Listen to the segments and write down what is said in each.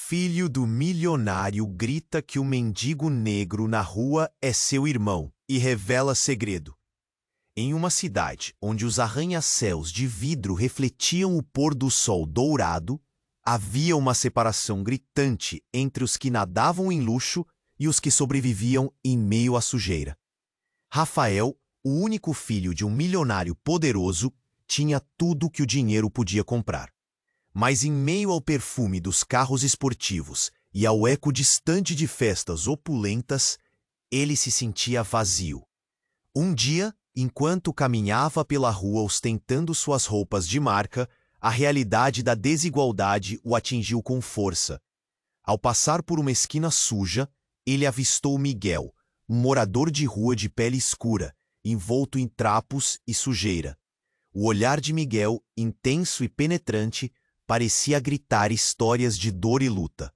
filho do milionário grita que o mendigo negro na rua é seu irmão e revela segredo. Em uma cidade onde os arranha-céus de vidro refletiam o pôr do sol dourado, havia uma separação gritante entre os que nadavam em luxo e os que sobreviviam em meio à sujeira. Rafael, o único filho de um milionário poderoso, tinha tudo que o dinheiro podia comprar. Mas em meio ao perfume dos carros esportivos e ao eco distante de festas opulentas, ele se sentia vazio. Um dia, enquanto caminhava pela rua ostentando suas roupas de marca, a realidade da desigualdade o atingiu com força. Ao passar por uma esquina suja, ele avistou Miguel, um morador de rua de pele escura, envolto em trapos e sujeira. O olhar de Miguel, intenso e penetrante, parecia gritar histórias de dor e luta.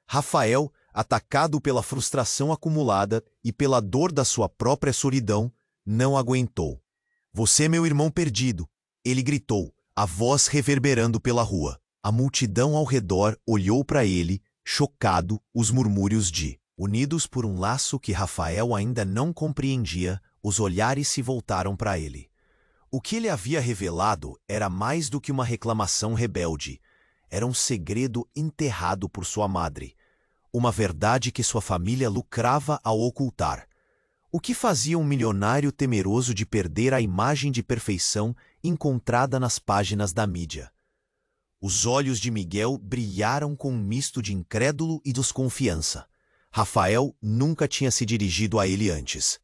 Rafael, atacado pela frustração acumulada e pela dor da sua própria solidão, não aguentou. "Você é meu irmão perdido", ele gritou, a voz reverberando pela rua. A multidão ao redor olhou para ele, chocado, os murmúrios de unidos por um laço que Rafael ainda não compreendia, os olhares se voltaram para ele. O que ele havia revelado era mais do que uma reclamação rebelde. Era um segredo enterrado por sua madre. Uma verdade que sua família lucrava ao ocultar. O que fazia um milionário temeroso de perder a imagem de perfeição encontrada nas páginas da mídia? Os olhos de Miguel brilharam com um misto de incrédulo e desconfiança. Rafael nunca tinha se dirigido a ele antes.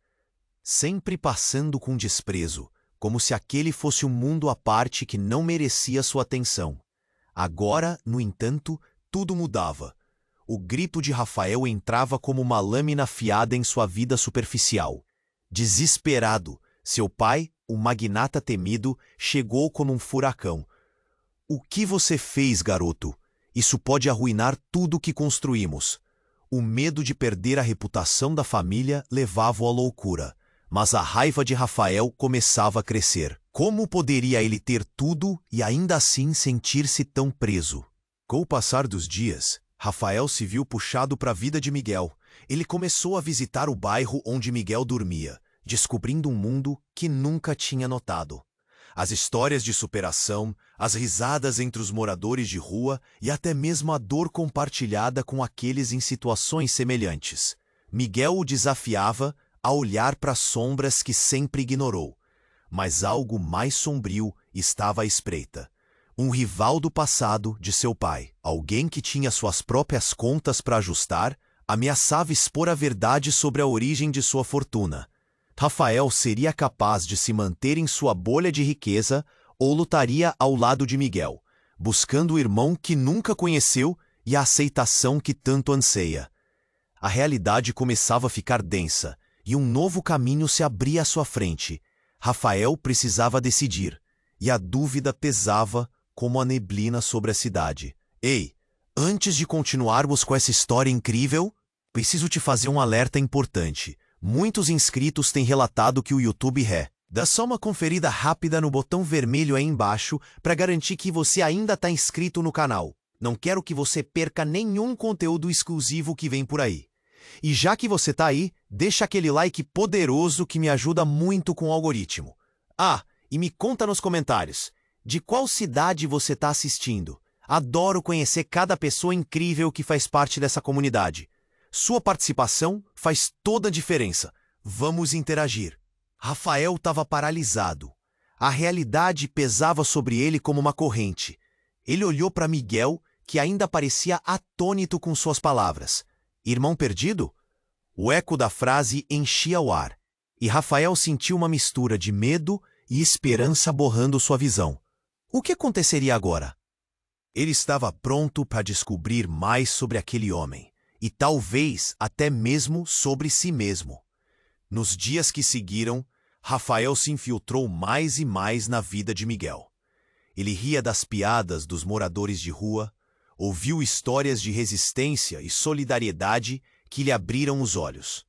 Sempre passando com desprezo, como se aquele fosse um mundo à parte que não merecia sua atenção. Agora, no entanto, tudo mudava. O grito de Rafael entrava como uma lâmina afiada em sua vida superficial. Desesperado, seu pai, o magnata temido, chegou como um furacão. "O que você fez, garoto? Isso pode arruinar tudo o que construímos." O medo de perder a reputação da família levava-o à loucura. Mas a raiva de Rafael começava a crescer. Como poderia ele ter tudo e ainda assim sentir-se tão preso? Com o passar dos dias, Rafael se viu puxado para a vida de Miguel. Ele começou a visitar o bairro onde Miguel dormia, descobrindo um mundo que nunca tinha notado. As histórias de superação, as risadas entre os moradores de rua e até mesmo a dor compartilhada com aqueles em situações semelhantes. Miguel o desafiava a olhar para as sombras que sempre ignorou. Mas algo mais sombrio estava à espreita. Um rival do passado de seu pai, alguém que tinha suas próprias contas para ajustar, ameaçava expor a verdade sobre a origem de sua fortuna. Rafael seria capaz de se manter em sua bolha de riqueza ou lutaria ao lado de Miguel, buscando o irmão que nunca conheceu e a aceitação que tanto anseia. A realidade começava a ficar densa, e um novo caminho se abria à sua frente. Rafael precisava decidir, e a dúvida pesava como a neblina sobre a cidade. "Ei, antes de continuarmos com essa história incrível, preciso te fazer um alerta importante. Muitos inscritos têm relatado que o YouTube dá só uma conferida rápida no botão vermelho aí embaixo para garantir que você ainda está inscrito no canal. Não quero que você perca nenhum conteúdo exclusivo que vem por aí. E já que você tá aí, deixa aquele like poderoso que me ajuda muito com o algoritmo. Ah, e me conta nos comentários, de qual cidade você tá assistindo? Adoro conhecer cada pessoa incrível que faz parte dessa comunidade. Sua participação faz toda a diferença. Vamos interagir." Rafael estava paralisado. A realidade pesava sobre ele como uma corrente. Ele olhou para Miguel, que ainda parecia atônito com suas palavras. "Irmão perdido?" O eco da frase enchia o ar, e Rafael sentiu uma mistura de medo e esperança borrando sua visão. O que aconteceria agora? Ele estava pronto para descobrir mais sobre aquele homem, e talvez até mesmo sobre si mesmo. Nos dias que seguiram, Rafael se infiltrou mais e mais na vida de Miguel. Ele ria das piadas dos moradores de rua, ouviu histórias de resistência e solidariedade que lhe abriram os olhos.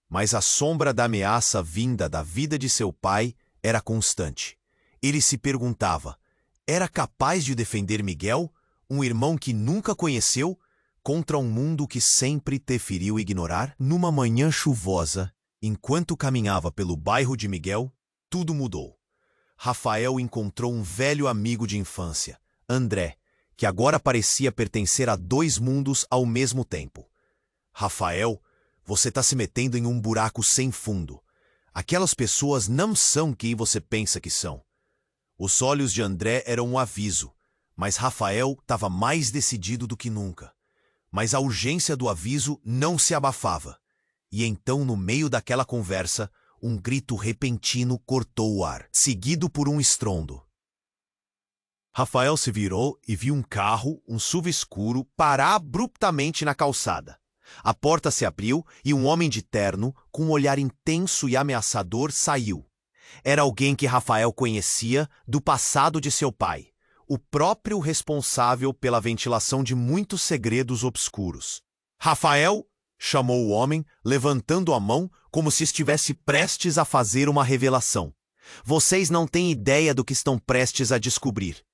Mas a sombra da ameaça vinda da vida de seu pai era constante. Ele se perguntava, era capaz de defender Miguel, um irmão que nunca conheceu? contra um mundo que sempre preferiu ignorar? Numa manhã chuvosa, enquanto caminhava pelo bairro de Miguel, tudo mudou. Rafael encontrou um velho amigo de infância, André, que agora parecia pertencer a dois mundos ao mesmo tempo. Rafael, você está se metendo em um buraco sem fundo. Aquelas pessoas não são quem você pensa que são. Os olhos de André eram um aviso, mas Rafael estava mais decidido do que nunca. Mas a urgência do aviso não se abafava. E então, no meio daquela conversa, um grito repentino cortou o ar, seguido por um estrondo. Rafael se virou e viu um carro, um SUV escuro, parar abruptamente na calçada. A porta se abriu e um homem de terno, com um olhar intenso e ameaçador, saiu. Era alguém que Rafael conhecia do passado de seu pai, o próprio responsável pela ventilação de muitos segredos obscuros. Rafael, chamou o homem, levantando a mão como se estivesse prestes a fazer uma revelação. Vocês não têm ideia do que estão prestes a descobrir.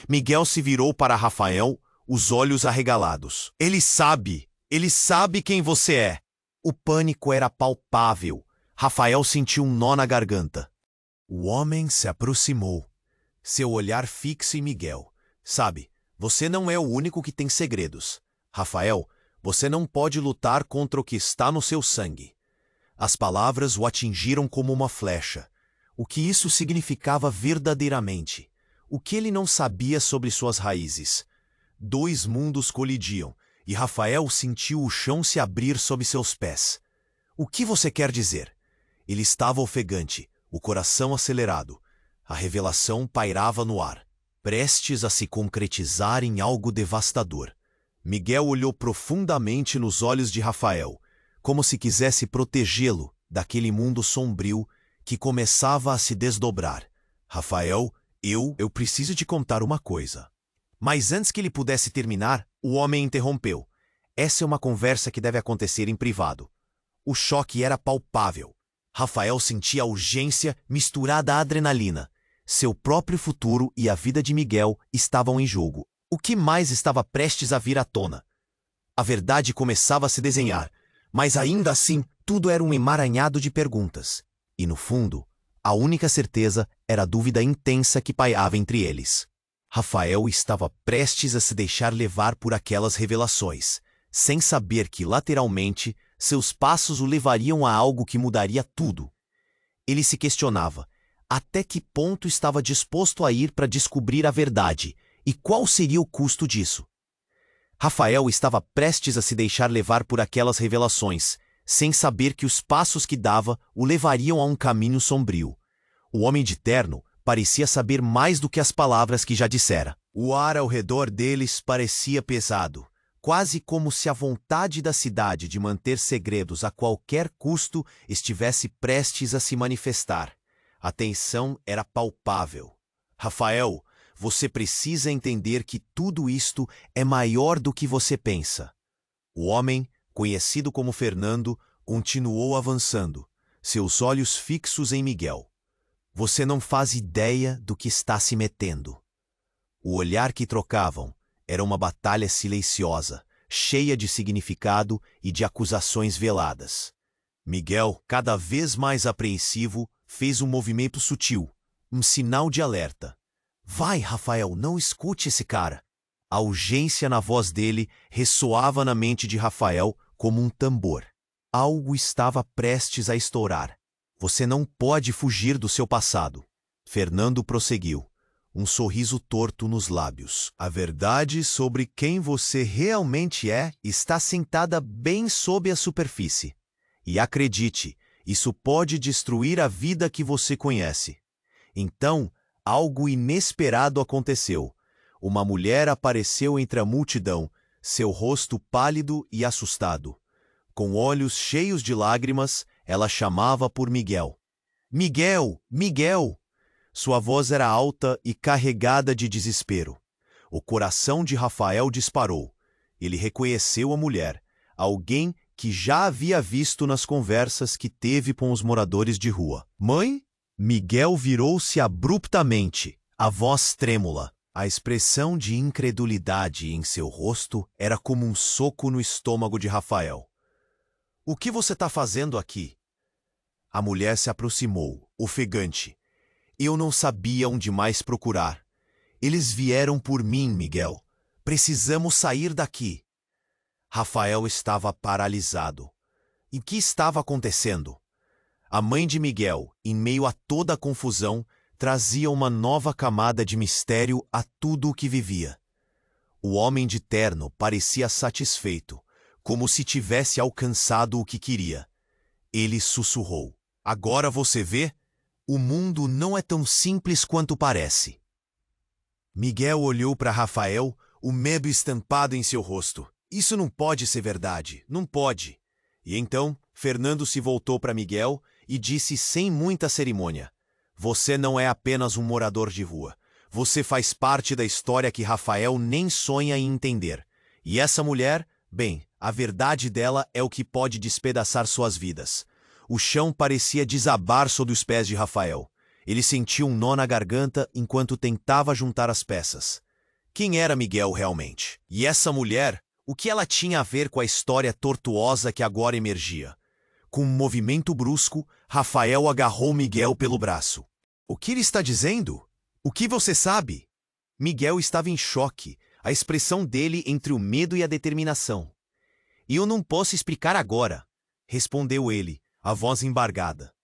Miguel se virou para Rafael, os olhos arregalados. Ele sabe quem você é. O pânico era palpável. Rafael sentiu um nó na garganta. O homem se aproximou, seu olhar fixo em Miguel. Sabe, você não é o único que tem segredos. Rafael, você não pode lutar contra o que está no seu sangue. As palavras o atingiram como uma flecha. O que isso significava verdadeiramente? O que ele não sabia sobre suas raízes? Dois mundos colidiam, e Rafael sentiu o chão se abrir sob seus pés. O que você quer dizer? Ele estava ofegante, o coração acelerado. A revelação pairava no ar, prestes a se concretizar em algo devastador. Miguel olhou profundamente nos olhos de Rafael, como se quisesse protegê-lo daquele mundo sombrio que começava a se desdobrar. Rafael, eu preciso te contar uma coisa. Mas antes que ele pudesse terminar, o homem interrompeu. Essa é uma conversa que deve acontecer em privado. O choque era palpável. Rafael sentia a urgência misturada à adrenalina. Seu próprio futuro e a vida de Miguel estavam em jogo. O que mais estava prestes a vir à tona? A verdade começava a se desenhar, mas ainda assim tudo era um emaranhado de perguntas. E no fundo, a única certeza era a dúvida intensa que pairava entre eles. Rafael estava prestes a se deixar levar por aquelas revelações, sem saber que, lateralmente, seus passos o levariam a algo que mudaria tudo. Ele se questionava até que ponto estava disposto a ir para descobrir a verdade e qual seria o custo disso. Rafael estava prestes a se deixar levar por aquelas revelações, sem saber que os passos que dava o levariam a um caminho sombrio. O homem de terno parecia saber mais do que as palavras que já dissera. O ar ao redor deles parecia pesado, quase como se a vontade da cidade de manter segredos a qualquer custo estivesse prestes a se manifestar. A tensão era palpável. Rafael, você precisa entender que tudo isto é maior do que você pensa. O homem, conhecido como Fernando, continuou avançando, seus olhos fixos em Miguel. Você não faz ideia do que está se metendo. O olhar que trocavam era uma batalha silenciosa, cheia de significado e de acusações veladas. Miguel, cada vez mais apreensivo, fez um movimento sutil, um sinal de alerta. Vai, Rafael, não escute esse cara. A urgência na voz dele ressoava na mente de Rafael como um tambor. Algo estava prestes a estourar. Você não pode fugir do seu passado. Fernando prosseguiu, um sorriso torto nos lábios. A verdade sobre quem você realmente é está sentada bem sob a superfície. E acredite, isso pode destruir a vida que você conhece. Então, algo inesperado aconteceu. Uma mulher apareceu entre a multidão, seu rosto pálido e assustado. Com olhos cheios de lágrimas, ela chamava por Miguel. Miguel! Miguel! Sua voz era alta e carregada de desespero. O coração de Rafael disparou. Ele reconheceu a mulher, alguém que já havia visto nas conversas que teve com os moradores de rua. Mãe? Miguel virou-se abruptamente, a voz trêmula. A expressão de incredulidade em seu rosto era como um soco no estômago de Rafael. O que você está fazendo aqui? A mulher se aproximou, ofegante. Eu não sabia onde mais procurar. Eles vieram por mim, Miguel. Precisamos sair daqui. Rafael estava paralisado. E o que estava acontecendo? A mãe de Miguel, em meio a toda a confusão, trazia uma nova camada de mistério a tudo o que vivia. O homem de terno parecia satisfeito, como se tivesse alcançado o que queria. Ele sussurrou: "Agora você vê? O mundo não é tão simples quanto parece." Miguel olhou para Rafael, o medo estampado em seu rosto. Isso não pode ser verdade, não pode. E então, Fernando se voltou para Miguel e disse sem muita cerimônia: "Você não é apenas um morador de rua. Você faz parte da história que Rafael nem sonha em entender. E essa mulher, bem, a verdade dela é o que pode despedaçar suas vidas." O chão parecia desabar sob os pés de Rafael. Ele sentiu um nó na garganta enquanto tentava juntar as peças. Quem era Miguel realmente? E essa mulher, o que ela tinha a ver com a história tortuosa que agora emergia? Com um movimento brusco, Rafael agarrou Miguel pelo braço. "O que ele está dizendo? O que você sabe?" Miguel estava em choque, a expressão dele entre o medo e a determinação. "Eu não posso explicar agora", respondeu ele, a voz embargada.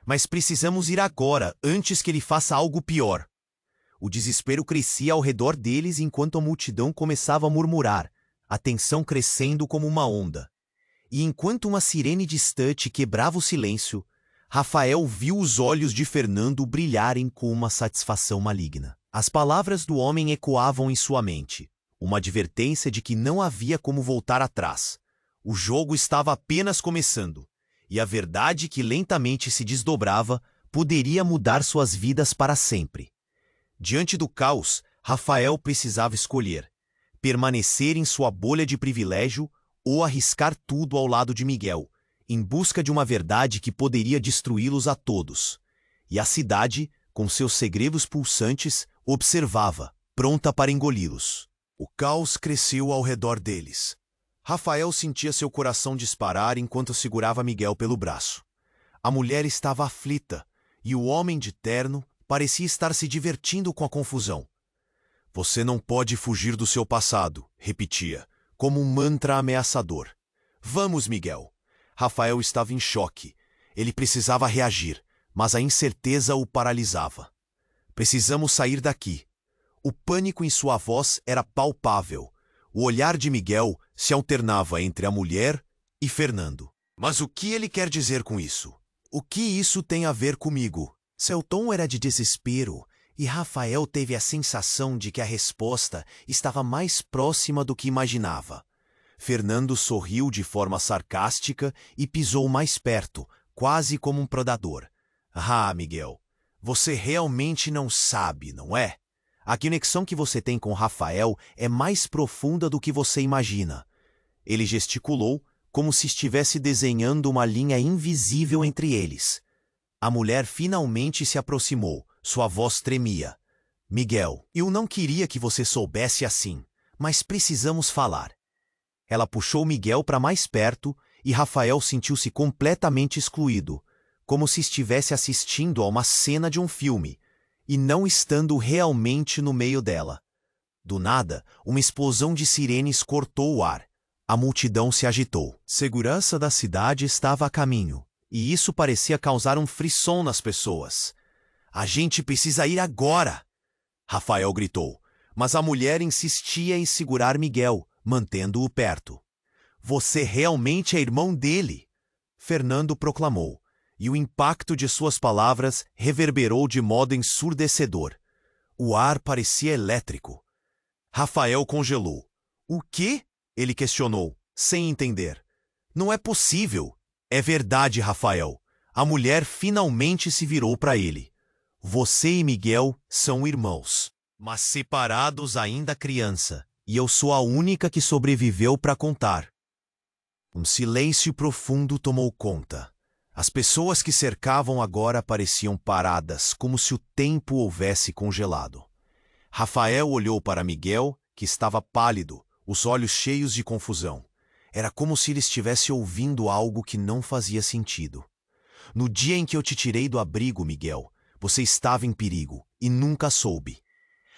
"Mas precisamos ir agora, antes que ele faça algo pior." O desespero crescia ao redor deles enquanto a multidão começava a murmurar, a tensão crescendo como uma onda. E enquanto uma sirene distante quebrava o silêncio, Rafael viu os olhos de Fernando brilharem com uma satisfação maligna. As palavras do homem ecoavam em sua mente, uma advertência de que não havia como voltar atrás. O jogo estava apenas começando, e a verdade que lentamente se desdobrava poderia mudar suas vidas para sempre. Diante do caos, Rafael precisava escolher: permanecer em sua bolha de privilégio ou arriscar tudo ao lado de Miguel, em busca de uma verdade que poderia destruí-los a todos. E a cidade, com seus segredos pulsantes, observava, pronta para engoli-los. O caos cresceu ao redor deles. Rafael sentia seu coração disparar enquanto segurava Miguel pelo braço. A mulher estava aflita, e o homem de terno parecia estar se divertindo com a confusão. "Você não pode fugir do seu passado", repetia, como um mantra ameaçador. "Vamos, Miguel." Rafael estava em choque. Ele precisava reagir, mas a incerteza o paralisava. "Precisamos sair daqui." O pânico em sua voz era palpável. O olhar de Miguel se alternava entre a mulher e Fernando. "Mas o que ele quer dizer com isso? O que isso tem a ver comigo?" Seu tom era de desespero, e Rafael teve a sensação de que a resposta estava mais próxima do que imaginava. Fernando sorriu de forma sarcástica e pisou mais perto, quase como um predador. "Ah, Miguel, você realmente não sabe, não é? A conexão que você tem com Rafael é mais profunda do que você imagina." Ele gesticulou, como se estivesse desenhando uma linha invisível entre eles. A mulher finalmente se aproximou, sua voz tremia. "Miguel, eu não queria que você soubesse assim, mas precisamos falar." Ela puxou Miguel para mais perto e Rafael sentiu-se completamente excluído, como se estivesse assistindo a uma cena de um filme, e não estando realmente no meio dela. Do nada, uma explosão de sirenes cortou o ar. A multidão se agitou. Segurança da cidade estava a caminho, e isso parecia causar um frisson nas pessoas. "A gente precisa ir agora!" Rafael gritou, mas a mulher insistia em segurar Miguel, mantendo-o perto. "Você realmente é irmão dele!" Fernando proclamou, e o impacto de suas palavras reverberou de modo ensurdecedor. O ar parecia elétrico. Rafael congelou. "O quê?" ele questionou, sem entender. "Não é possível." "É verdade, Rafael." A mulher finalmente se virou para ele. "Você e Miguel são irmãos, mas separados ainda criança, e eu sou a única que sobreviveu para contar." Um silêncio profundo tomou conta. As pessoas que cercavam agora pareciam paradas, como se o tempo houvesse congelado. Rafael olhou para Miguel, que estava pálido, os olhos cheios de confusão. Era como se ele estivesse ouvindo algo que não fazia sentido. No dia em que eu te tirei do abrigo, Miguel, você estava em perigo e nunca soube.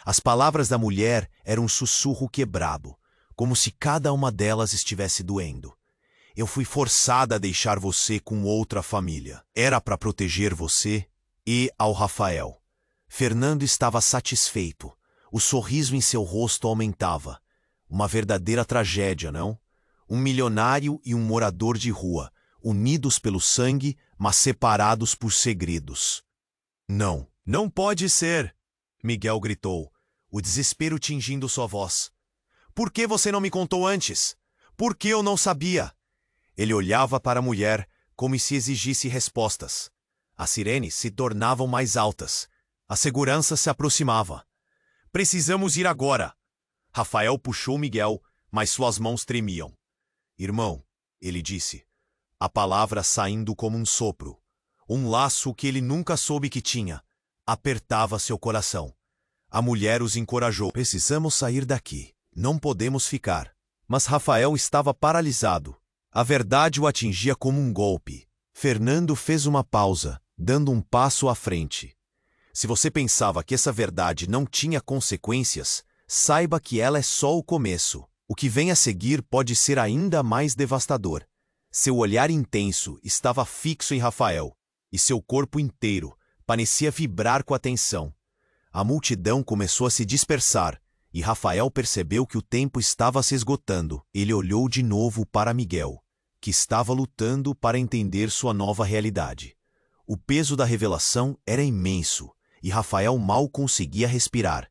As palavras da mulher eram um sussurro quebrado, como se cada uma delas estivesse doendo. Eu fui forçada a deixar você com outra família. Era para proteger você e ao Rafael. Fernando estava satisfeito. O sorriso em seu rosto aumentava. Uma verdadeira tragédia, não? Um milionário e um morador de rua, unidos pelo sangue, mas separados por segredos. Não, não pode ser! Miguel gritou, o desespero tingindo sua voz. Por que você não me contou antes? Por que eu não sabia? Ele olhava para a mulher como se exigisse respostas. As sirenes se tornavam mais altas. A segurança se aproximava. Precisamos ir agora. Rafael puxou Miguel, mas suas mãos tremiam. Irmão, ele disse, a palavra saindo como um sopro. Um laço que ele nunca soube que tinha. Apertava seu coração. A mulher os encorajou. Precisamos sair daqui. Não podemos ficar. Mas Rafael estava paralisado. A verdade o atingia como um golpe. Fernando fez uma pausa, dando um passo à frente. Se você pensava que essa verdade não tinha consequências, saiba que ela é só o começo. O que vem a seguir pode ser ainda mais devastador. Seu olhar intenso estava fixo em Rafael, e seu corpo inteiro parecia vibrar com a tensão. A multidão começou a se dispersar, e Rafael percebeu que o tempo estava se esgotando. Ele olhou de novo para Miguel, que estava lutando para entender sua nova realidade. O peso da revelação era imenso, e Rafael mal conseguia respirar.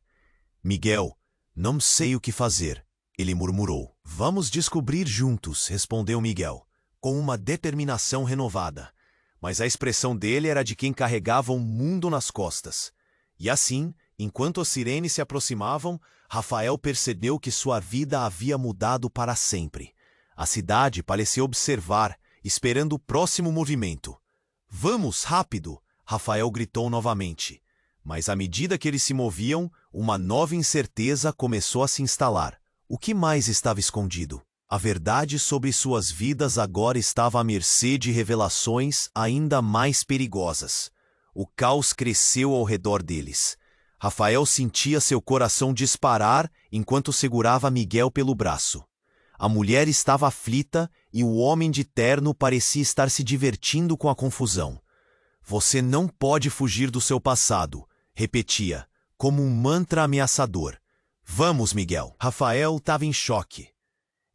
Miguel, não sei o que fazer, ele murmurou. Vamos descobrir juntos, respondeu Miguel, com uma determinação renovada. Mas a expressão dele era de quem carregava um mundo nas costas. E assim, enquanto as sirenes se aproximavam, Rafael percebeu que sua vida havia mudado para sempre. A cidade parecia observar, esperando o próximo movimento. Vamos, rápido! Rafael gritou novamente. Mas à medida que eles se moviam, uma nova incerteza começou a se instalar. O que mais estava escondido? A verdade sobre suas vidas agora estava à mercê de revelações ainda mais perigosas. O caos cresceu ao redor deles. Rafael sentia seu coração disparar enquanto segurava Miguel pelo braço. A mulher estava aflita e o homem de terno parecia estar se divertindo com a confusão. Você não pode fugir do seu passado, repetia, como um mantra ameaçador. Vamos, Miguel. Rafael estava em choque.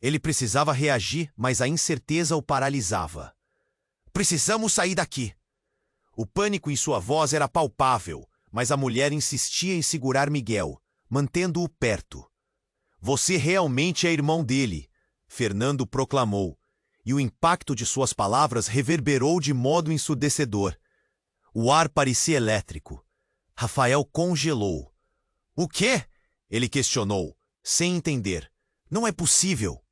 Ele precisava reagir, mas a incerteza o paralisava. Precisamos sair daqui. O pânico em sua voz era palpável, mas a mulher insistia em segurar Miguel, mantendo-o perto. Você realmente é irmão dele, Fernando proclamou, e o impacto de suas palavras reverberou de modo ensurdecedor. O ar parecia elétrico. Rafael congelou. O quê? Ele questionou, sem entender. Não é possível.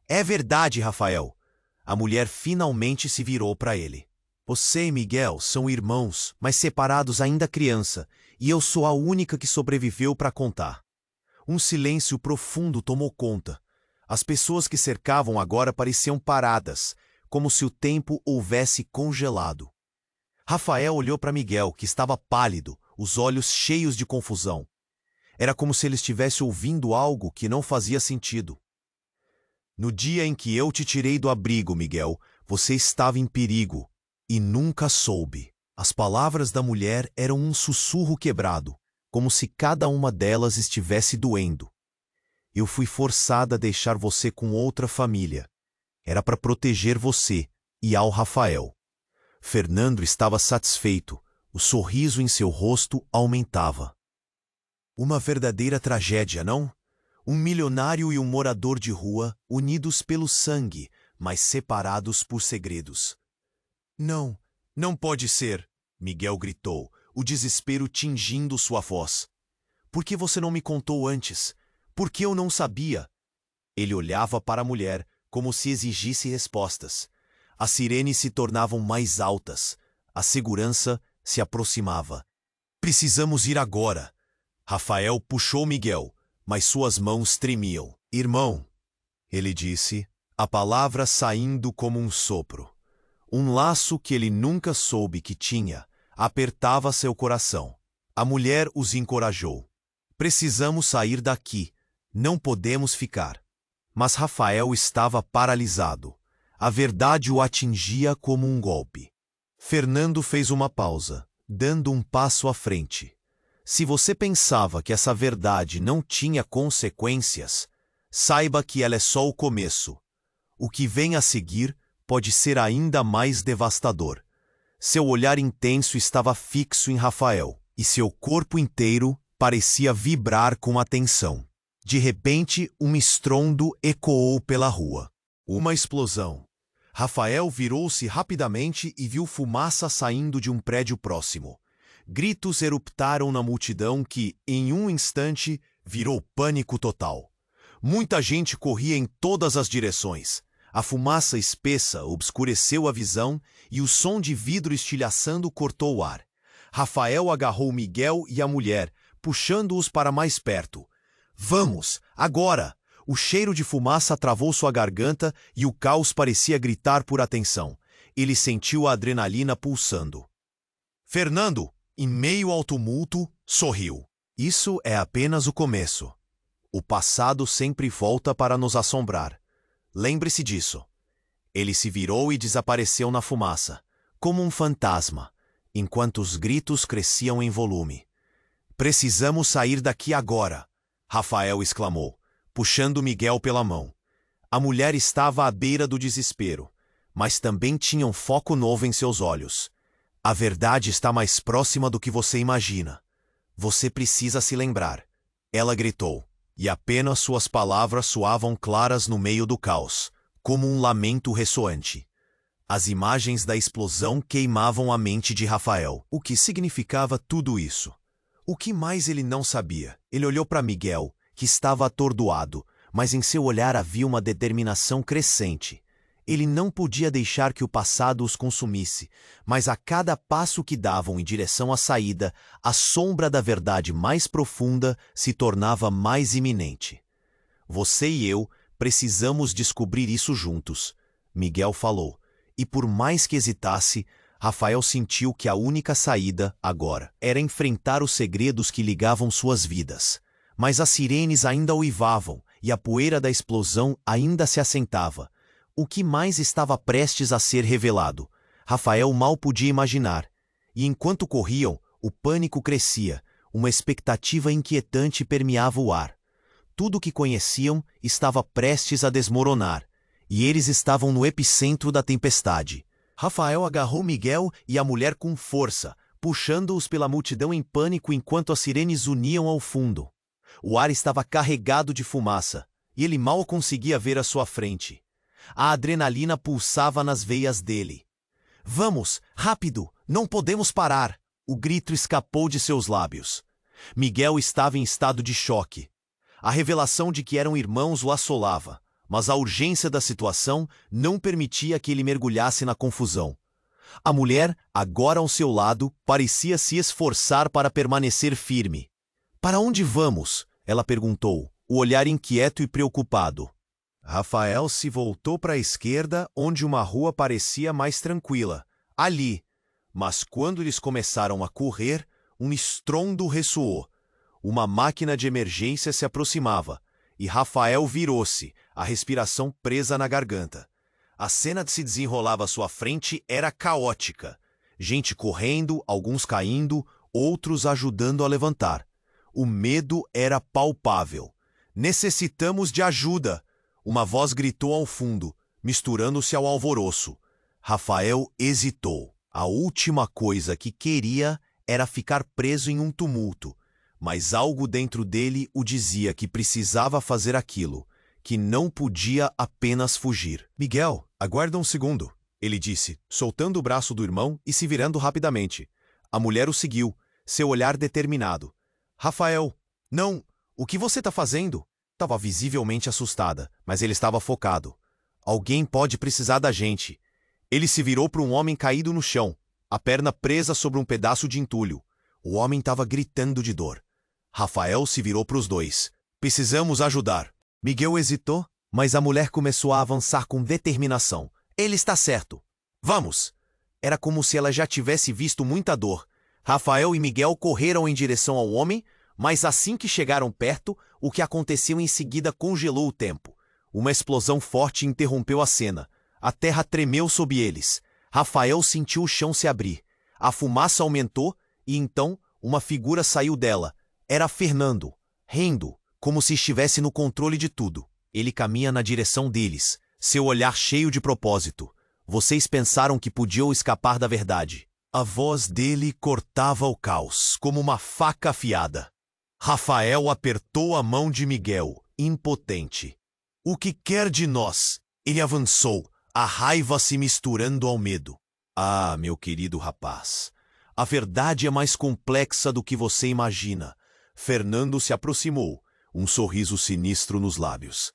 É verdade, Rafael. A mulher finalmente se virou para ele. Você e Miguel são irmãos, mas separados ainda criança, e eu sou a única que sobreviveu para contar. Um silêncio profundo tomou conta. As pessoas que cercavam agora pareciam paradas, como se o tempo houvesse congelado. Rafael olhou para Miguel, que estava pálido, os olhos cheios de confusão. Era como se ele estivesse ouvindo algo que não fazia sentido. No dia em que eu te tirei do abrigo, Miguel, você estava em perigo, e nunca soube. As palavras da mulher eram um sussurro quebrado, como se cada uma delas estivesse doendo. Eu fui forçada a deixar você com outra família. Era para proteger você e ao Rafael. Fernando estava satisfeito. O sorriso em seu rosto aumentava. Uma verdadeira tragédia, não? Um milionário e um morador de rua, unidos pelo sangue, mas separados por segredos. Não, não pode ser, Miguel gritou, o desespero tingindo sua voz. Por que você não me contou antes? Por que eu não sabia? Ele olhava para a mulher, como se exigisse respostas. As sirenes se tornavam mais altas. A segurança se aproximava. Precisamos ir agora. Rafael puxou Miguel, mas suas mãos tremiam. Irmão, ele disse, a palavra saindo como um sopro. Um laço que ele nunca soube que tinha apertava seu coração. A mulher os encorajou. Precisamos sair daqui. Não podemos ficar. Mas Rafael estava paralisado. A verdade o atingia como um golpe. Fernando fez uma pausa, dando um passo à frente. Se você pensava que essa verdade não tinha consequências, saiba que ela é só o começo. O que vem a seguir pode ser ainda mais devastador. Seu olhar intenso estava fixo em Rafael, e seu corpo inteiro parecia vibrar com atenção. De repente, um estrondo ecoou pela rua. Uma explosão. Rafael virou-se rapidamente e viu fumaça saindo de um prédio próximo. Gritos eruptaram na multidão que, em um instante, virou pânico total. Muita gente corria em todas as direções. A fumaça espessa obscureceu a visão e o som de vidro estilhaçando cortou o ar. Rafael agarrou Miguel e a mulher, puxando-os para mais perto. Vamos, agora! O cheiro de fumaça travou sua garganta e o caos parecia gritar por atenção. Ele sentiu a adrenalina pulsando. Fernando, em meio ao tumulto, sorriu. Isso é apenas o começo. O passado sempre volta para nos assombrar. Lembre-se disso. Ele se virou e desapareceu na fumaça, como um fantasma, enquanto os gritos cresciam em volume. Precisamos sair daqui agora, Rafael exclamou, puxando Miguel pela mão. A mulher estava à beira do desespero, mas também tinha um foco novo em seus olhos. A verdade está mais próxima do que você imagina. Você precisa se lembrar. Ela gritou, e apenas suas palavras soavam claras no meio do caos, como um lamento ressoante. As imagens da explosão queimavam a mente de Rafael. O que significava tudo isso? O que mais ele não sabia? Ele olhou para Miguel, que estava atordoado, mas em seu olhar havia uma determinação crescente. Ele não podia deixar que o passado os consumisse, mas a cada passo que davam em direção à saída, a sombra da verdade mais profunda se tornava mais iminente. Você e eu precisamos descobrir isso juntos, Miguel falou, e por mais que hesitasse, Rafael sentiu que a única saída, agora, era enfrentar os segredos que ligavam suas vidas. Mas as sirenes ainda uivavam e a poeira da explosão ainda se assentava. O que mais estava prestes a ser revelado? Rafael mal podia imaginar. E enquanto corriam, o pânico crescia, uma expectativa inquietante permeava o ar. Tudo o que conheciam estava prestes a desmoronar, e eles estavam no epicentro da tempestade. Rafael agarrou Miguel e a mulher com força, puxando-os pela multidão em pânico enquanto as sirenes uniam ao fundo. O ar estava carregado de fumaça, e ele mal conseguia ver à sua frente. A adrenalina pulsava nas veias dele. Vamos, rápido, não podemos parar! O grito escapou de seus lábios. Miguel estava em estado de choque. A revelação de que eram irmãos o assolava, mas a urgência da situação não permitia que ele mergulhasse na confusão. A mulher, agora ao seu lado, parecia se esforçar para permanecer firme. Para onde vamos? Ela perguntou, o olhar inquieto e preocupado. Rafael se voltou para a esquerda, onde uma rua parecia mais tranquila. Ali. Mas quando eles começaram a correr, um estrondo ressoou. Uma máquina de emergência se aproximava, e Rafael virou-se, a respiração presa na garganta. A cena que se desenrolava à sua frente era caótica. Gente correndo, alguns caindo, outros ajudando a levantar. O medo era palpável. Necessitamos de ajuda! Uma voz gritou ao fundo, misturando-se ao alvoroço. Rafael hesitou. A última coisa que queria era ficar preso em um tumulto, mas algo dentro dele o dizia que precisava fazer aquilo, que não podia apenas fugir. Miguel, aguarda um segundo, ele disse, soltando o braço do irmão e se virando rapidamente. A mulher o seguiu, seu olhar determinado. Rafael, não, o que você está fazendo? Estava visivelmente assustada, mas ele estava focado. Alguém pode precisar da gente. Ele se virou para um homem caído no chão, a perna presa sobre um pedaço de entulho. O homem estava gritando de dor. Rafael se virou para os dois. Precisamos ajudar. Miguel hesitou, mas a mulher começou a avançar com determinação. Ele está certo. Vamos! Era como se ela já tivesse visto muita dor. Rafael e Miguel correram em direção ao homem, mas assim que chegaram perto, o que aconteceu em seguida congelou o tempo. Uma explosão forte interrompeu a cena. A terra tremeu sob eles. Rafael sentiu o chão se abrir. A fumaça aumentou e então uma figura saiu dela. Era Fernando, rindo, como se estivesse no controle de tudo. Ele caminha na direção deles, seu olhar cheio de propósito. Vocês pensaram que podiam escapar da verdade. A voz dele cortava o caos, como uma faca afiada. Rafael apertou a mão de Miguel, impotente. O que quer de nós? Ele avançou, a raiva se misturando ao medo. Ah, meu querido rapaz, a verdade é mais complexa do que você imagina. Fernando se aproximou, um sorriso sinistro nos lábios.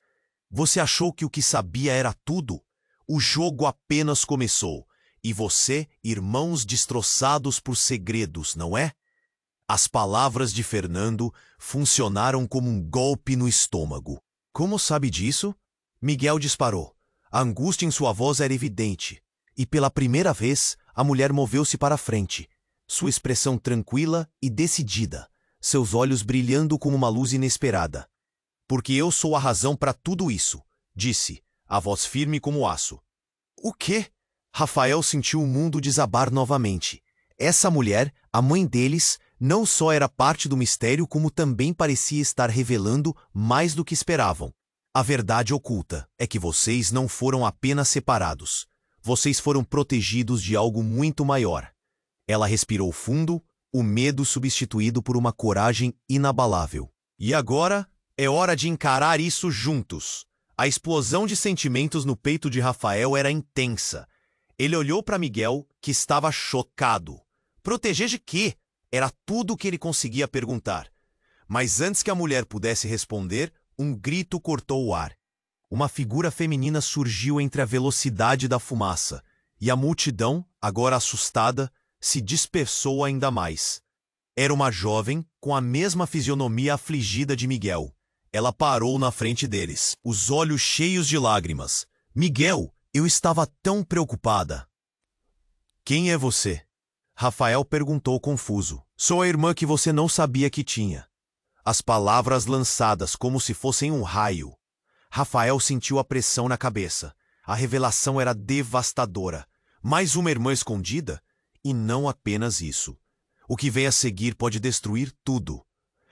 Você achou que o que sabia era tudo? O jogo apenas começou. E você, irmãos destroçados por segredos, não é? As palavras de Fernando funcionaram como um golpe no estômago. Como sabe disso? Miguel disparou. A angústia em sua voz era evidente. E pela primeira vez, a mulher moveu-se para a frente. Sua expressão tranquila e decidida. Seus olhos brilhando como uma luz inesperada. Porque eu sou a razão para tudo isso, disse, a voz firme como aço. O quê? Rafael sentiu o mundo desabar novamente. Essa mulher, a mãe deles, não só era parte do mistério, como também parecia estar revelando mais do que esperavam. A verdade oculta é que vocês não foram apenas separados. Vocês foram protegidos de algo muito maior. Ela respirou fundo, o medo substituído por uma coragem inabalável. E agora é hora de encarar isso juntos. A explosão de sentimentos no peito de Rafael era intensa. Ele olhou para Miguel, que estava chocado. Proteger de quê? Era tudo o que ele conseguia perguntar. Mas antes que a mulher pudesse responder, um grito cortou o ar. Uma figura feminina surgiu entre a velocidade da fumaça, e a multidão, agora assustada, se dispersou ainda mais. Era uma jovem com a mesma fisionomia afligida de Miguel. Ela parou na frente deles, os olhos cheios de lágrimas. Miguel, eu estava tão preocupada. Quem é você? Rafael perguntou confuso. Sou a irmã que você não sabia que tinha. As palavras lançadas como se fossem um raio. Rafael sentiu a pressão na cabeça. A revelação era devastadora. Mais uma irmã escondida? E não apenas isso. O que vem a seguir pode destruir tudo.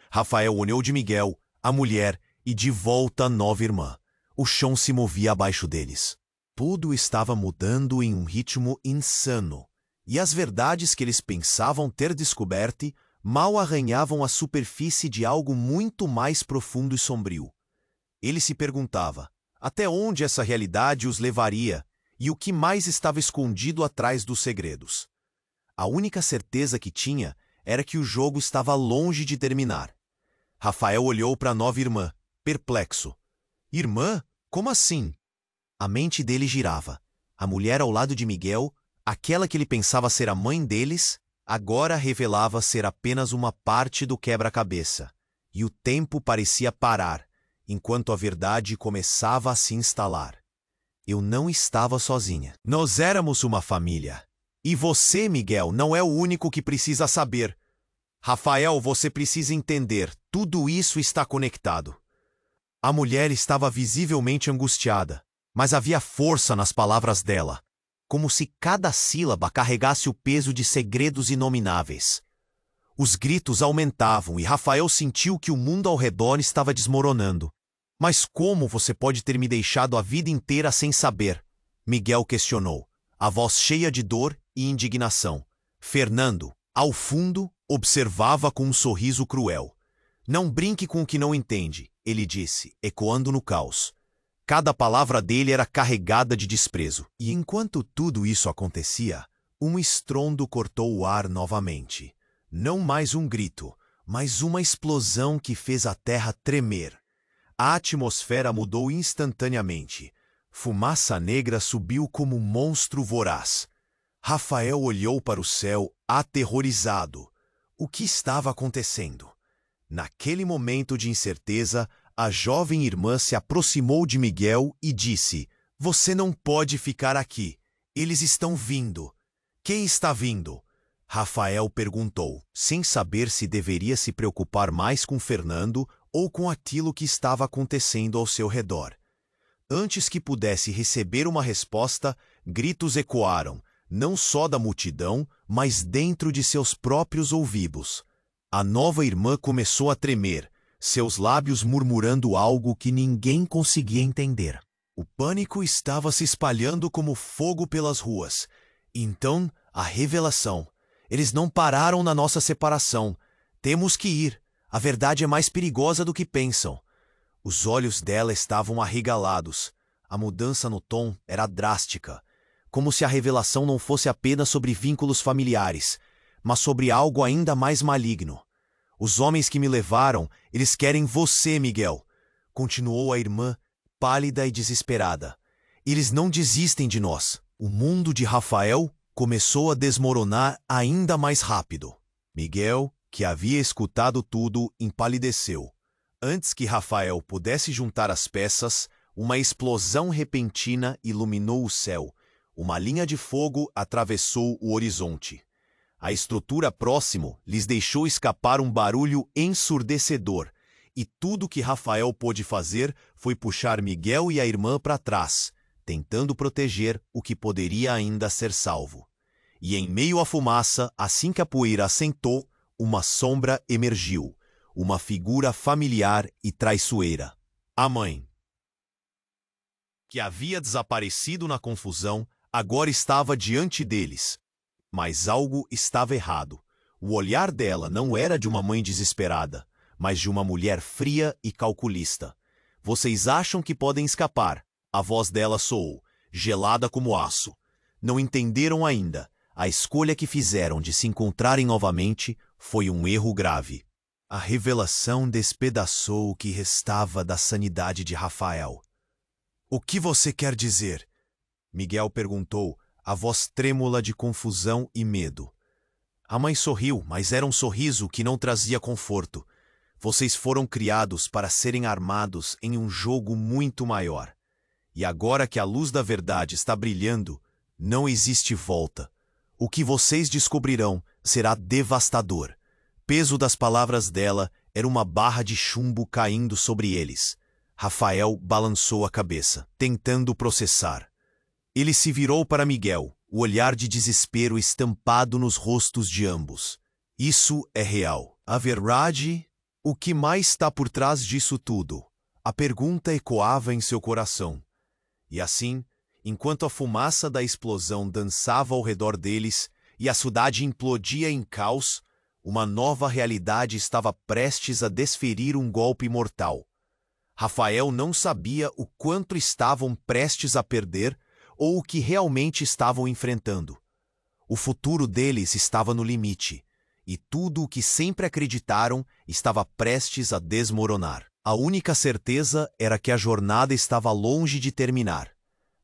Rafael olhou de Miguel, a mulher, e de volta a nova irmã. O chão se movia abaixo deles. Tudo estava mudando em um ritmo insano. E as verdades que eles pensavam ter descoberto mal arranhavam a superfície de algo muito mais profundo e sombrio. Ele se perguntava até onde essa realidade os levaria e o que mais estava escondido atrás dos segredos. A única certeza que tinha era que o jogo estava longe de terminar. Rafael olhou para a nova irmã, perplexo. Irmã? Como assim? A mente dele girava. A mulher ao lado de Miguel, aquela que ele pensava ser a mãe deles, agora revelava ser apenas uma parte do quebra-cabeça. E o tempo parecia parar, enquanto a verdade começava a se instalar. Eu não estava sozinha. Nós éramos uma família. E você, Miguel, não é o único que precisa saber. Rafael, você precisa entender, tudo isso está conectado. A mulher estava visivelmente angustiada, mas havia força nas palavras dela, como se cada sílaba carregasse o peso de segredos inomináveis. Os gritos aumentavam e Rafael sentiu que o mundo ao redor estava desmoronando. Mas como você pode ter me deixado a vida inteira sem saber? Miguel questionou, a voz cheia de dor e indignação. Fernando, ao fundo, observava com um sorriso cruel. Não brinque com o que não entende, ele disse, ecoando no caos. Cada palavra dele era carregada de desprezo. E enquanto tudo isso acontecia, um estrondo cortou o ar novamente. Não mais um grito, mas uma explosão que fez a terra tremer. A atmosfera mudou instantaneamente. Fumaça negra subiu como um monstro voraz. Rafael olhou para o céu, aterrorizado. O que estava acontecendo? Naquele momento de incerteza, a jovem irmã se aproximou de Miguel e disse: Você não pode ficar aqui. Eles estão vindo. Quem está vindo? Rafael perguntou, sem saber se deveria se preocupar mais com Fernando ou com aquilo que estava acontecendo ao seu redor. Antes que pudesse receber uma resposta, gritos ecoaram, não só da multidão, mas dentro de seus próprios ouvidos. A nova irmã começou a tremer, seus lábios murmurando algo que ninguém conseguia entender. O pânico estava se espalhando como fogo pelas ruas. Então, a revelação. Eles não pararam na nossa separação. Temos que ir. A verdade é mais perigosa do que pensam. Os olhos dela estavam arregalados. A mudança no tom era drástica. Como se a revelação não fosse apenas sobre vínculos familiares, mas sobre algo ainda mais maligno. Os homens que me levaram, eles querem você, Miguel. Continuou a irmã, pálida e desesperada. Eles não desistem de nós. O mundo de Rafael começou a desmoronar ainda mais rápido. Miguel, que havia escutado tudo, empalideceu. Antes que Rafael pudesse juntar as peças, uma explosão repentina iluminou o céu. Uma linha de fogo atravessou o horizonte. A estrutura próximo lhes deixou escapar um barulho ensurdecedor, e tudo que Rafael pôde fazer foi puxar Miguel e a irmã para trás, tentando proteger o que poderia ainda ser salvo. E em meio à fumaça, assim que a poeira assentou, uma sombra emergiu, uma figura familiar e traiçoeira. A mãe, que havia desaparecido na confusão, agora estava diante deles. Mas algo estava errado. O olhar dela não era de uma mãe desesperada, mas de uma mulher fria e calculista. Vocês acham que podem escapar? A voz dela soou, gelada como aço. Não entenderam ainda. A escolha que fizeram de se encontrarem novamente foi um erro grave. A revelação despedaçou o que restava da sanidade de Rafael. O que você quer dizer? Miguel perguntou, a voz trêmula de confusão e medo. A mãe sorriu, mas era um sorriso que não trazia conforto. Vocês foram criados para serem armados em um jogo muito maior. E agora que a luz da verdade está brilhando, não existe volta. O que vocês descobrirão será devastador. Peso das palavras dela era uma barra de chumbo caindo sobre eles. Rafael balançou a cabeça, tentando processar. Ele se virou para Miguel, o olhar de desespero estampado nos rostos de ambos. Isso é real. A verdade? O que mais está por trás disso tudo? A pergunta ecoava em seu coração. E assim, enquanto a fumaça da explosão dançava ao redor deles e a cidade implodia em caos, uma nova realidade estava prestes a desferir um golpe mortal. Rafael não sabia o quanto estavam prestes a perder ou o que realmente estavam enfrentando. O futuro deles estava no limite, e tudo o que sempre acreditaram estava prestes a desmoronar. A única certeza era que a jornada estava longe de terminar.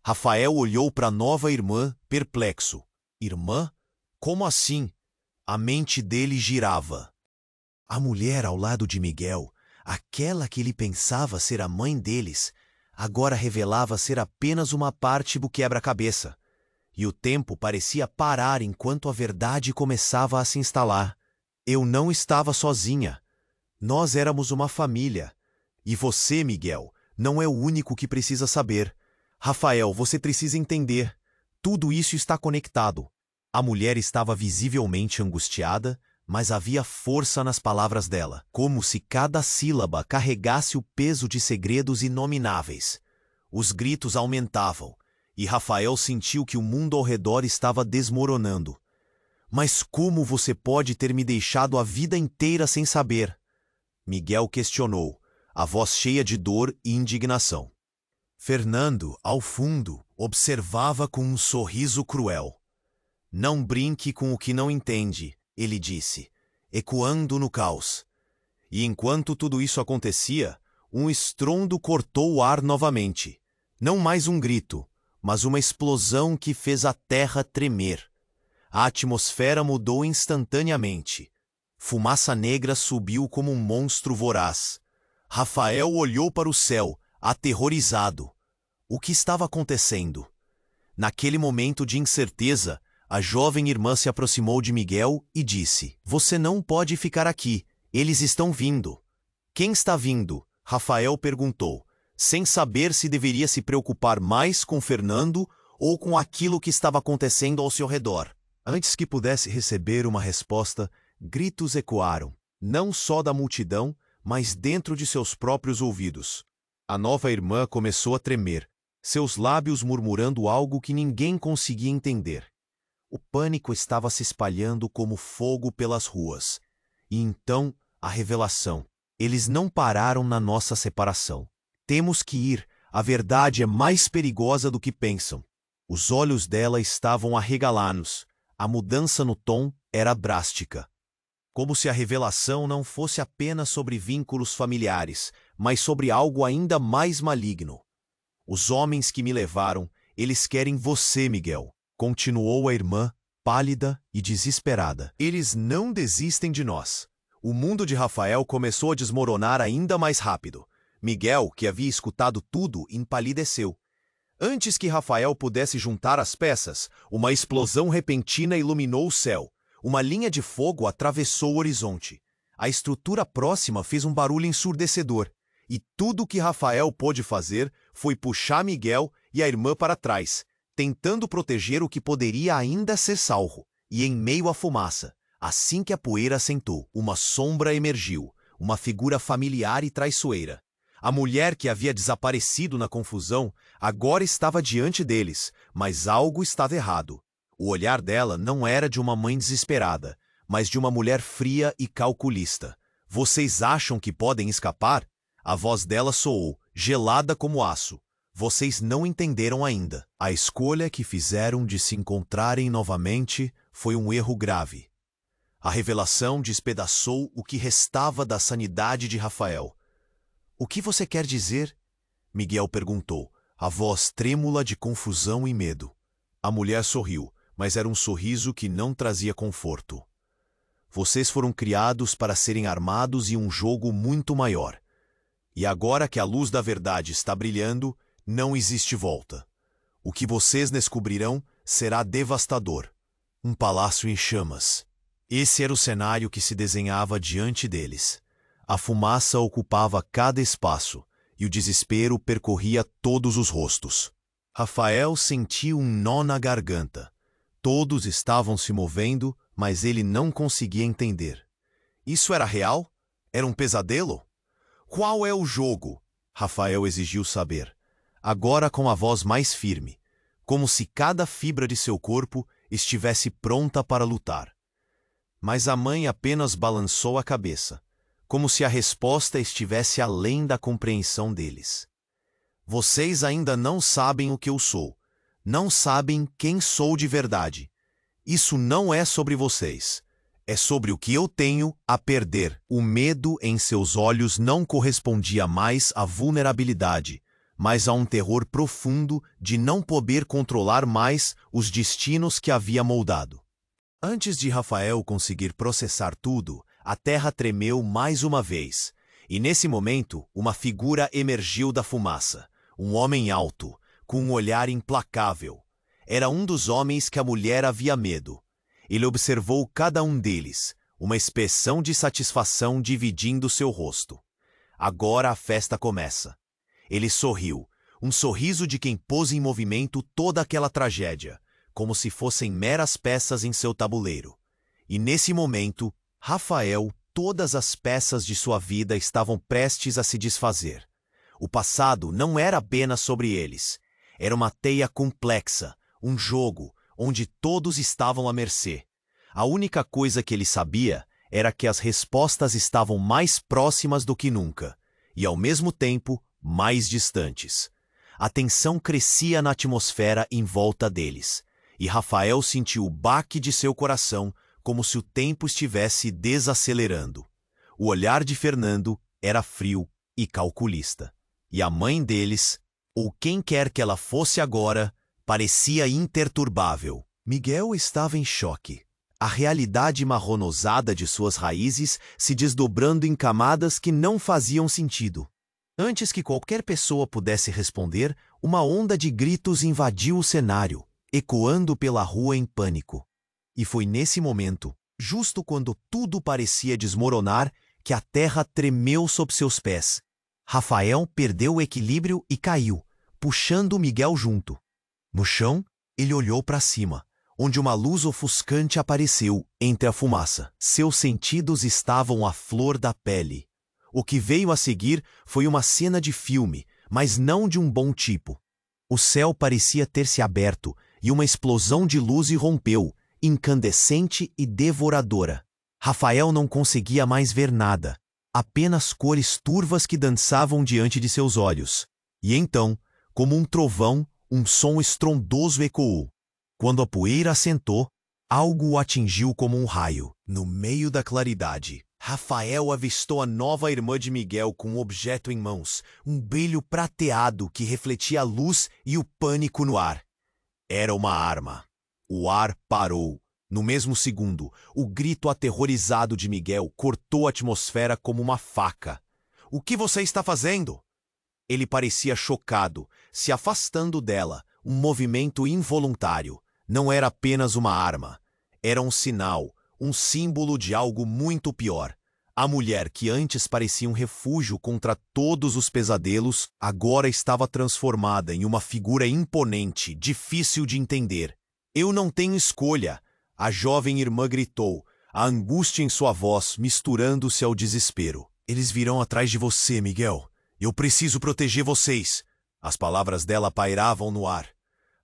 Rafael olhou para a nova irmã, perplexo. Irmã? Como assim? A mente dele girava. A mulher ao lado de Miguel, aquela que ele pensava ser a mãe deles, agora revelava ser apenas uma parte do quebra-cabeça. E o tempo parecia parar enquanto a verdade começava a se instalar. Eu não estava sozinha. Nós éramos uma família. E você, Miguel, não é o único que precisa saber. Rafael, você precisa entender. Tudo isso está conectado. A mulher estava visivelmente angustiada, mas havia força nas palavras dela, como se cada sílaba carregasse o peso de segredos inomináveis. Os gritos aumentavam, e Rafael sentiu que o mundo ao redor estava desmoronando. Mas como você pode ter me deixado a vida inteira sem saber? Miguel questionou, a voz cheia de dor e indignação. Fernando, ao fundo, observava com um sorriso cruel. Não brinque com o que não entende, ele disse, ecoando no caos. E enquanto tudo isso acontecia, um estrondo cortou o ar novamente. Não mais um grito, mas uma explosão que fez a terra tremer. A atmosfera mudou instantaneamente. Fumaça negra subiu como um monstro voraz. Rafael olhou para o céu, aterrorizado. O que estava acontecendo? Naquele momento de incerteza, a jovem irmã se aproximou de Miguel e disse: "Você não pode ficar aqui. Eles estão vindo." "Quem está vindo?" Rafael perguntou, sem saber se deveria se preocupar mais com Fernando ou com aquilo que estava acontecendo ao seu redor. Antes que pudesse receber uma resposta, gritos ecoaram, não só da multidão, mas dentro de seus próprios ouvidos. A nova irmã começou a tremer, seus lábios murmurando algo que ninguém conseguia entender. O pânico estava se espalhando como fogo pelas ruas. E então, a revelação. Eles não pararam na nossa separação. Temos que ir. A verdade é mais perigosa do que pensam. Os olhos dela estavam arregalados. A mudança no tom era drástica. Como se a revelação não fosse apenas sobre vínculos familiares, mas sobre algo ainda mais maligno. "Os homens que me levaram, eles querem você, Miguel", continuou a irmã, pálida e desesperada. "Eles não desistem de nós." O mundo de Rafael começou a desmoronar ainda mais rápido. Miguel, que havia escutado tudo, empalideceu. Antes que Rafael pudesse juntar as peças, uma explosão repentina iluminou o céu. Uma linha de fogo atravessou o horizonte. A estrutura próxima fez um barulho ensurdecedor. E tudo o que Rafael pôde fazer foi puxar Miguel e a irmã para trás, tentando proteger o que poderia ainda ser salvo. E em meio à fumaça, assim que a poeira assentou, uma sombra emergiu, uma figura familiar e traiçoeira. A mulher que havia desaparecido na confusão agora estava diante deles, mas algo estava errado. O olhar dela não era de uma mãe desesperada, mas de uma mulher fria e calculista. "Vocês acham que podem escapar?" A voz dela soou, gelada como aço. "Vocês não entenderam ainda. A escolha que fizeram de se encontrarem novamente foi um erro grave." A revelação despedaçou o que restava da sanidade de Rafael. "O que você quer dizer?" Miguel perguntou, a voz trêmula de confusão e medo. A mulher sorriu, mas era um sorriso que não trazia conforto. "Vocês foram criados para serem armados em um jogo muito maior. E agora que a luz da verdade está brilhando, não existe volta. O que vocês descobrirão será devastador. Um palácio em chamas." Esse era o cenário que se desenhava diante deles. A fumaça ocupava cada espaço, e o desespero percorria todos os rostos. Rafael sentiu um nó na garganta. Todos estavam se movendo, mas ele não conseguia entender. Isso era real? Era um pesadelo? "Qual é o jogo?" Rafael exigiu saber, agora com a voz mais firme, como se cada fibra de seu corpo estivesse pronta para lutar. Mas a mãe apenas balançou a cabeça, como se a resposta estivesse além da compreensão deles. "Vocês ainda não sabem o que eu sou. Não sabem quem sou de verdade. Isso não é sobre vocês. É sobre o que eu tenho a perder." O medo em seus olhos não correspondia mais à vulnerabilidade, mas a um terror profundo de não poder controlar mais os destinos que havia moldado. Antes de Rafael conseguir processar tudo, a terra tremeu mais uma vez, e nesse momento uma figura emergiu da fumaça, um homem alto, com um olhar implacável. Era um dos homens que a mulher havia medo. Ele observou cada um deles, uma expressão de satisfação dividindo seu rosto. Agora a festa começa. Ele sorriu, um sorriso de quem pôs em movimento toda aquela tragédia, como se fossem meras peças em seu tabuleiro. E nesse momento, Rafael, todas as peças de sua vida estavam prestes a se desfazer. O passado não era apenas sobre eles. Era uma teia complexa, um jogo, onde todos estavam à mercê. A única coisa que ele sabia era que as respostas estavam mais próximas do que nunca, e ao mesmo tempo, mais distantes. A tensão crescia na atmosfera em volta deles, e Rafael sentiu o baque de seu coração como se o tempo estivesse desacelerando. O olhar de Fernando era frio e calculista, e a mãe deles, ou quem quer que ela fosse agora, parecia imperturbável. Miguel estava em choque. a realidade marronosada de suas raízes se desdobrando em camadas que não faziam sentido. Antes que qualquer pessoa pudesse responder, uma onda de gritos invadiu o cenário, ecoando pela rua em pânico. E foi nesse momento, justo quando tudo parecia desmoronar, que a terra tremeu sob seus pés. Rafael perdeu o equilíbrio e caiu, puxando Miguel junto. No chão, ele olhou para cima, onde uma luz ofuscante apareceu entre a fumaça. Seus sentidos estavam à flor da pele. O que veio a seguir foi uma cena de filme, mas não de um bom tipo. O céu parecia ter se aberto e uma explosão de luz irrompeu, incandescente e devoradora. Rafael não conseguia mais ver nada, apenas cores turvas que dançavam diante de seus olhos. E então, como um trovão, um som estrondoso ecoou. Quando a poeira assentou, algo o atingiu como um raio. No meio da claridade, Rafael avistou a nova irmã de Miguel com um objeto em mãos, um brilho prateado que refletia a luz e o pânico no ar. Era uma arma. O ar parou. No mesmo segundo, o grito aterrorizado de Miguel cortou a atmosfera como uma faca. — O que você está fazendo? Ele parecia chocado, se afastando dela, um movimento involuntário. Não era apenas uma arma. Era um sinal, um símbolo de algo muito pior. A mulher que antes parecia um refúgio contra todos os pesadelos, agora estava transformada em uma figura imponente, difícil de entender. — Eu não tenho escolha! A jovem irmã gritou, a angústia em sua voz misturando-se ao desespero. — Eles virão atrás de você, Miguel. Eu preciso proteger vocês. As palavras dela pairavam no ar.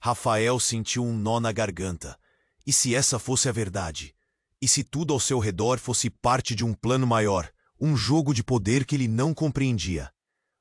Rafael sentiu um nó na garganta. E se essa fosse a verdade? E se tudo ao seu redor fosse parte de um plano maior, um jogo de poder que ele não compreendia?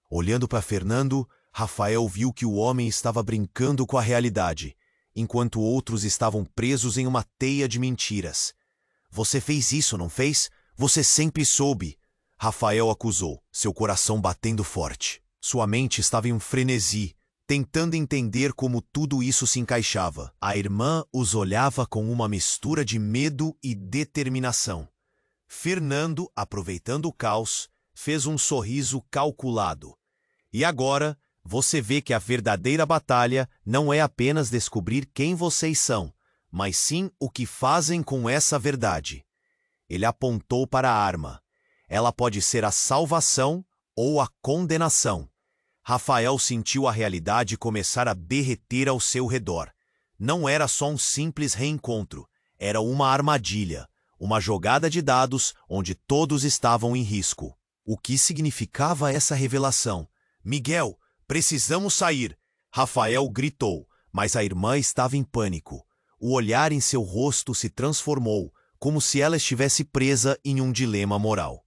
Olhando para Fernando, Rafael viu que o homem estava brincando com a realidade, enquanto outros estavam presos em uma teia de mentiras. — Você fez isso, não fez? Você sempre soube! Rafael acusou, seu coração batendo forte. Sua mente estava em um frenesi, tentando entender como tudo isso se encaixava. A irmã os olhava com uma mistura de medo e determinação. Fernando, aproveitando o caos, fez um sorriso calculado. — E agora, você vê que a verdadeira batalha não é apenas descobrir quem vocês são, mas sim o que fazem com essa verdade. Ele apontou para a arma. Ela pode ser a salvação ou a condenação. Rafael sentiu a realidade começar a derreter ao seu redor. Não era só um simples reencontro, era uma armadilha, uma jogada de dados onde todos estavam em risco. O que significava essa revelação? — Miguel, precisamos sair! Rafael gritou, mas a irmã estava em pânico. O olhar em seu rosto se transformou, como se ela estivesse presa em um dilema moral.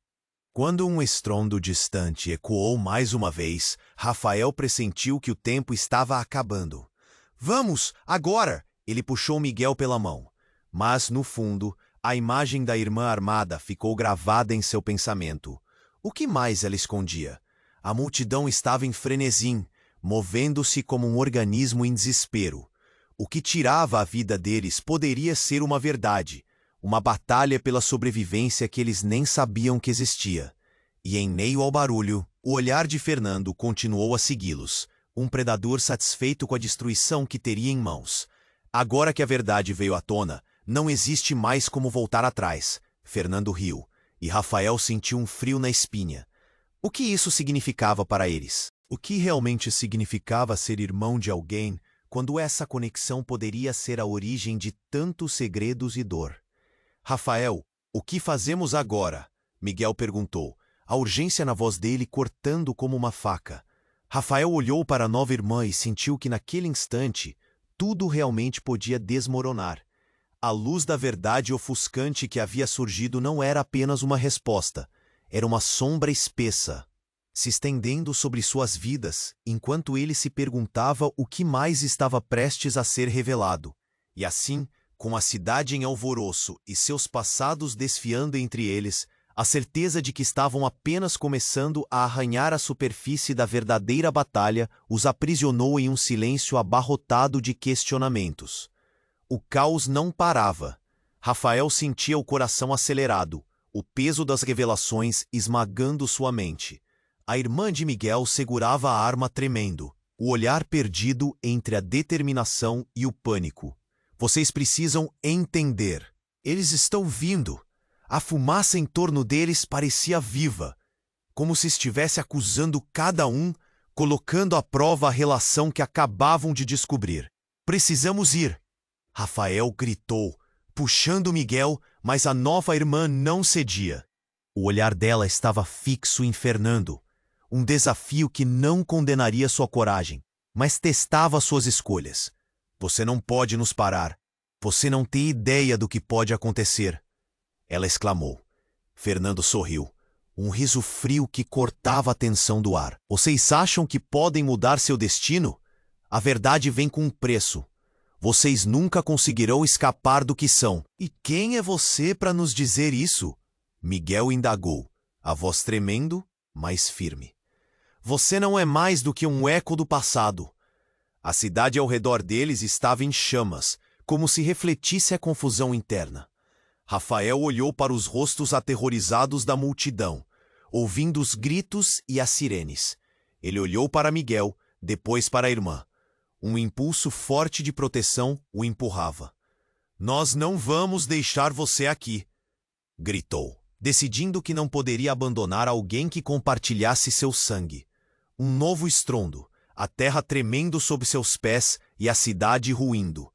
Quando um estrondo distante ecoou mais uma vez, Rafael pressentiu que o tempo estava acabando. — Vamos, agora! Ele puxou Miguel pela mão. Mas, no fundo, a imagem da irmã armada ficou gravada em seu pensamento. O que mais ela escondia? A multidão estava em frenesim, movendo-se como um organismo em desespero. O que tirava a vida deles poderia ser uma verdade, uma batalha pela sobrevivência que eles nem sabiam que existia. E em meio ao barulho, o olhar de Fernando continuou a segui-los, um predador satisfeito com a destruição que teria em mãos. Agora que a verdade veio à tona, não existe mais como voltar atrás. Fernando riu, e Rafael sentiu um frio na espinha. O que isso significava para eles? O que realmente significava ser irmão de alguém quando essa conexão poderia ser a origem de tantos segredos e dor? — Rafael, o que fazemos agora? Miguel perguntou, a urgência na voz dele cortando como uma faca. Rafael olhou para a nova irmã e sentiu que naquele instante tudo realmente podia desmoronar. A luz da verdade ofuscante que havia surgido não era apenas uma resposta, era uma sombra espessa, se estendendo sobre suas vidas, enquanto ele se perguntava o que mais estava prestes a ser revelado. E assim, com a cidade em alvoroço e seus passados desfiando entre eles, a certeza de que estavam apenas começando a arranhar a superfície da verdadeira batalha os aprisionou em um silêncio abarrotado de questionamentos. O caos não parava. Rafael sentia o coração acelerado, o peso das revelações esmagando sua mente. A irmã de Miguel segurava a arma tremendo, o olhar perdido entre a determinação e o pânico. Vocês precisam entender. Eles estão vindo. A fumaça em torno deles parecia viva, como se estivesse acusando cada um, colocando à prova a relação que acabavam de descobrir. Precisamos ir. Rafael gritou, puxando Miguel, mas a nova irmã não cedia. O olhar dela estava fixo em Fernando. Um desafio que não condenaria sua coragem, mas testava suas escolhas. Você não pode nos parar. Você não tem ideia do que pode acontecer. Ela exclamou. Fernando sorriu. Um riso frio que cortava a tensão do ar. Vocês acham que podem mudar seu destino? A verdade vem com um preço. Vocês nunca conseguirão escapar do que são. E quem é você para nos dizer isso? Miguel indagou, a voz tremendo, mas firme. Você não é mais do que um eco do passado. A cidade ao redor deles estava em chamas, como se refletisse a confusão interna. Rafael olhou para os rostos aterrorizados da multidão, ouvindo os gritos e as sirenes. Ele olhou para Miguel, depois para a irmã. Um impulso forte de proteção o empurrava. Nós não vamos deixar você aqui, gritou, decidindo que não poderia abandonar alguém que compartilhasse seu sangue. Um novo estrondo, a terra tremendo sob seus pés e a cidade ruindo.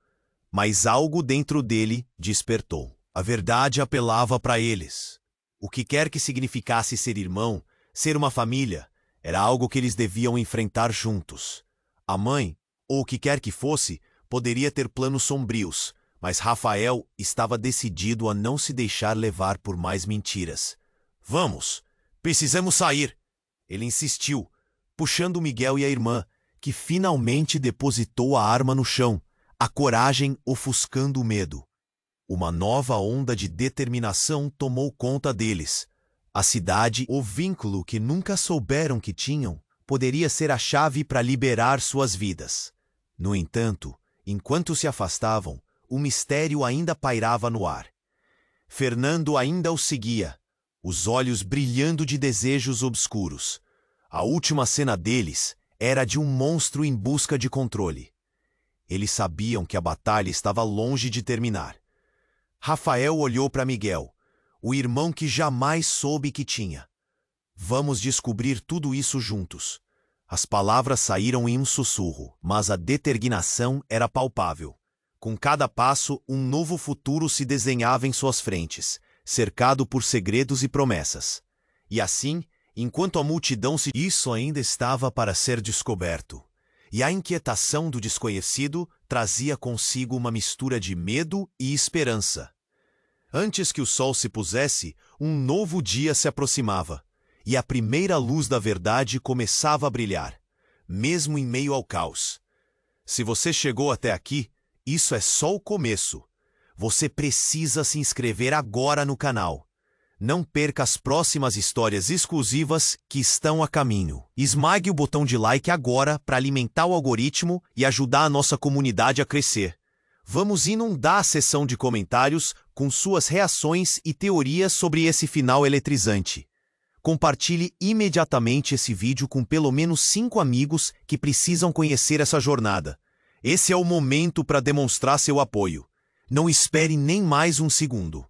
Mas algo dentro dele despertou. A verdade apelava para eles. O que quer que significasse ser irmão, ser uma família, era algo que eles deviam enfrentar juntos. A mãe, ou o que quer que fosse, poderia ter planos sombrios, mas Rafael estava decidido a não se deixar levar por mais mentiras. Vamos, precisamos sair. Ele insistiu, puxando Miguel e a irmã, que finalmente depositou a arma no chão, a coragem ofuscando o medo. Uma nova onda de determinação tomou conta deles. A cidade, o vínculo que nunca souberam que tinham, poderia ser a chave para liberar suas vidas. No entanto, enquanto se afastavam, o mistério ainda pairava no ar. Fernando ainda os seguia, os olhos brilhando de desejos obscuros. A última cena deles era de um monstro em busca de controle. Eles sabiam que a batalha estava longe de terminar. Rafael olhou para Miguel, o irmão que jamais soube que tinha. Vamos descobrir tudo isso juntos. As palavras saíram em um sussurro, mas a determinação era palpável. Com cada passo, um novo futuro se desenhava em suas frentes, cercado por segredos e promessas. E assim, enquanto a multidão se... Isso ainda estava para ser descoberto. E a inquietação do desconhecido trazia consigo uma mistura de medo e esperança. Antes que o sol se pusesse, um novo dia se aproximava, e a primeira luz da verdade começava a brilhar, mesmo em meio ao caos. Se você chegou até aqui, isso é só o começo. Você precisa se inscrever agora no canal. Não perca as próximas histórias exclusivas que estão a caminho. Esmague o botão de like agora para alimentar o algoritmo e ajudar a nossa comunidade a crescer. Vamos inundar a seção de comentários com suas reações e teorias sobre esse final eletrizante. Compartilhe imediatamente esse vídeo com pelo menos 5 amigos que precisam conhecer essa jornada. Esse é o momento para demonstrar seu apoio. Não espere nem mais um segundo.